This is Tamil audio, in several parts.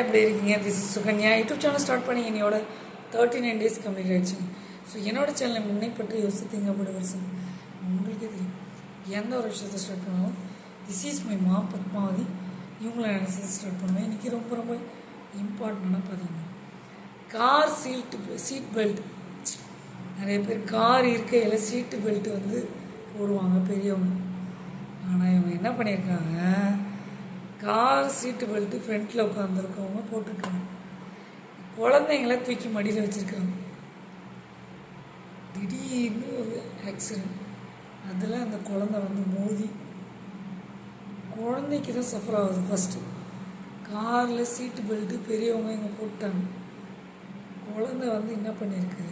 எப்படி இருக்கீங்க? This is Sukanya. YouTube channel start பண்ணி என்னோட 39 days கம்ப்ளீட் ஆகிடுச்சு. ஸோ என்னோட சேனலை முன்னை பற்றி யோசித்தீங்க அப்படி வருஷம் உங்களுக்கே தெரியும். எந்த ஒரு விஷயத்தை ஸ்டார்ட் பண்ணாலும் திஸ் இஸ் மை மா பத்மாவதி இவங்களை நினச்சி ஸ்டார்ட் பண்ணுவேன். இன்றைக்கி ரொம்ப ரொம்ப இம்பார்ட்டண்டாக பார்த்தீங்கன்னா கார் சீட் பெல்ட். நிறைய பேர் கார் இருக்கையில் சீட்டு பெல்ட் வந்து போடுவாங்க பெரியவங்க. ஆனால் இவங்க என்ன பண்ணியிருக்காங்க, கார் சீட்டு பெல்ட்டு ஃப்ரண்ட்டில் உட்காந்துருக்கவங்க போட்டுருக்காங்க. குழந்தைங்கள தூக்கி மடியில் வச்சுருக்காங்க. திடீர்னு ஒரு ஆக்சிடெண்ட், அதில் அந்த குழந்தை வந்து மோதி குழந்தைக்கு தான் சஃபர் ஆகுது. ஃபஸ்ட்டு காரில் சீட்டு பெல்ட்டு பெரியவங்க இங்கே போட்டாங்க. குழந்தை வந்து என்ன பண்ணியிருக்கு,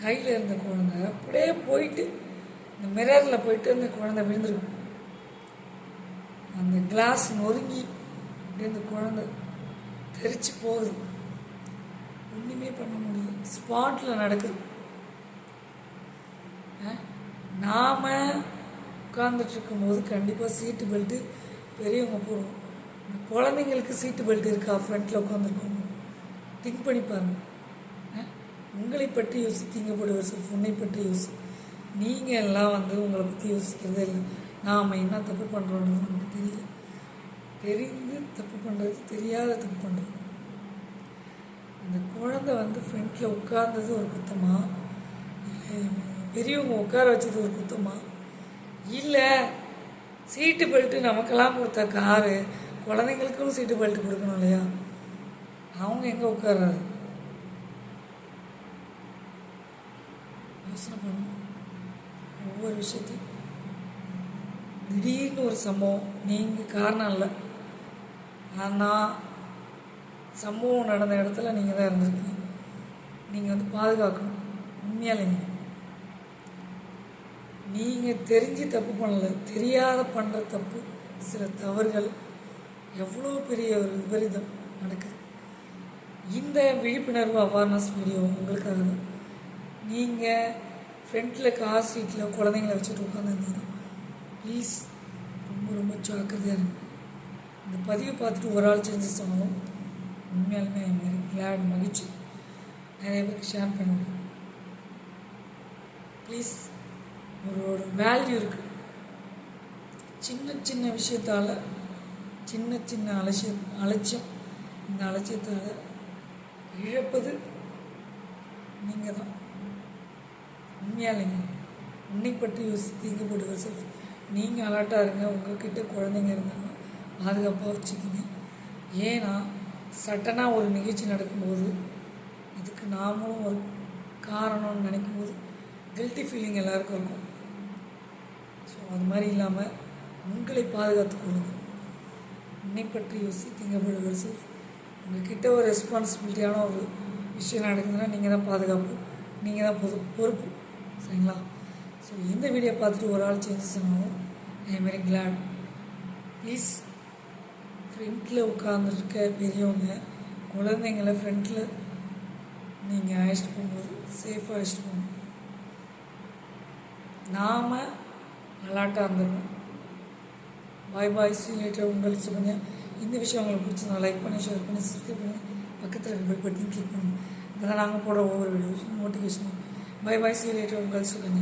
கையில் இருந்த குழந்தை அப்படியே போயிட்டு இந்த மிரரில் போயிட்டு அந்த குழந்தை விழுந்துருக்கு. அந்த கிளாஸ் நொறுங்கி அப்படியே அந்த குழந்தை தெரிச்சு போகுது. ஒன்றுமே பண்ண முடியல, ஸ்பாட்டில் நடக்குது. நாம் உட்கார்ந்துட்டு இருக்கும்போது கண்டிப்பாக சீட்டு பெல்ட்டு பெரியவங்க போடுவோம். குழந்தைங்களுக்கு சீட்டு பெல்ட் இருக்கா ஃப்ரண்ட்டில் உட்காந்துருக்கோம்? திங்க் பண்ணி பாருங்கள். உங்களை பற்றி யோசித்தீங்க போடுவார் சார், உன்னை பற்றி யோசி. நீங்கள் எல்லாம் வந்து உங்களை பற்றி யோசிக்கிறதே இல்லை. நாம் என்ன தப்பு பண்ணுறோன்னு நமக்கு தெரியல. தெரிந்து தப்பு பண்ணுறது, தெரியாத தப்பு பண்ணுறது. அந்த குழந்தை வந்து ஃப்ரண்ட்டில் உட்கார்ந்தது ஒரு குத்தமா, இல்லை பெரியவங்க உட்கார வச்சது ஒரு குத்தமா, இல்லை சீட்டு பெல்ட்டு நமக்கெல்லாம் கொடுத்த காரு குழந்தைங்களுக்கும் சீட்டு பெல்ட்டு கொடுக்கணும் இல்லையா? அவங்க எங்கே உட்கார்றாரு? யோசனை பண்ணணும் ஒவ்வொரு விஷயத்தையும். திடீர்னு ஒரு சம்பவம், நீங்கள் காரணம் இல்லை, ஆனால் சம்பவம் நடந்த இடத்துல நீங்கள் தான் இருந்திருக்கீங்க. நீங்கள் வந்து பாதுகாக்கணும். உண்மையாலேங்க நீங்கள் தெரிஞ்சு தப்பு பண்ணலை, தெரியாத பண்ணுற தப்பு, சில தவறுகள், எவ்வளோ பெரிய ஒரு விபரீதம் நடக்குது. இந்த விழிப்புணர்வு அவேர்னஸ் வீடியோ உங்களுக்காக தான். நீங்கள் ஃப்ரண்ட்டில் கார் சீட்டில் குழந்தைங்கள வச்சுட்டு உட்காந்துருந்தீங்கன்னா ப்ளீஸ் ரொம்ப ரொம்ப ஜாக்கிரதையாக இருக்கும். இந்த பதிவை பார்த்துட்டு ஒரு ஆள் செஞ்சு சொன்னாலும் உண்மையாலுமே மாதிரி கிளாட் மகிழ்ச்சி. நிறைய பேருக்கு ஷேர் பண்ணுங்க ப்ளீஸ். ஒரு வேல்யூ இருக்குது. சின்ன சின்ன விஷயத்தால், சின்ன சின்ன அலட்சியம், இந்த அலட்சியத்தால் இழப்பது நீங்கள் தான். உண்மையாலேங்க உன்னை பற்றி யோசித்தீங்க போட்டு செல்ஃப். நீங்கள் அலர்ட்டாக இருங்க. உங்கள்கிட்ட குழந்தைங்க இருந்தாங்க பாதுகாப்பாக வச்சுக்கிங்க. ஏன்னா சட்டனாக ஒரு நிகழ்ச்சி நடக்கும்போது இதுக்கு நாமளும் ஒரு காரணம்னு நினைக்கும்போது கில்ட்டி ஃபீலிங் எல்லாருக்கும் இருக்கும். ஸோ அது மாதிரி இல்லாமல் உங்களை பாதுகாத்து கொள்ளுங்க. உன்னை பற்றி யோசித்தீங்க போட்டு செல்ஃப். உங்கள்கிட்ட ஒரு ரெஸ்பான்சிபிலிட்டியான ஒரு விஷயம் நடக்குதுன்னா நீங்கள் தான் பாதுகாப்பு, நீங்கள் தான் பொறுப்பு. சரிங்களா? ஸோ இந்த வீடியோ பார்த்துட்டு ஒரு ஆள் சேஞ்சஸ் ஆனாலும் I am very glad. Please ஃப்ரண்ட்டில் உட்காந்துருக்க பெரியவங்க குழந்தைங்கள ஃப்ரண்ட்டில் நீங்கள் அழைச்சிட்டு போகும்போது சேஃபாக அழைச்சிட்டு போகணும். நாம் அலாட்டாக இருந்துக்கணும். பாய் பாய், சீ யூ லேட்டர். உங்களுக்கு சொல்லுங்க. இந்த விஷயம் உங்களுக்கு பிடிச்சதுனா லைக் பண்ணி, ஷேர் பண்ணி, சப்ஸ்கிரைப் பண்ணி, பக்கத்தில் இருக்க பெல் பட்டனையும் கிளிக் பண்ணுங்கள். அப்போ தான் நாங்கள் போடுற ஒவ்வொரு வீடியோஸும் notification. Bye bye, sea you later. உங்களுக்கு சொல்லுங்க.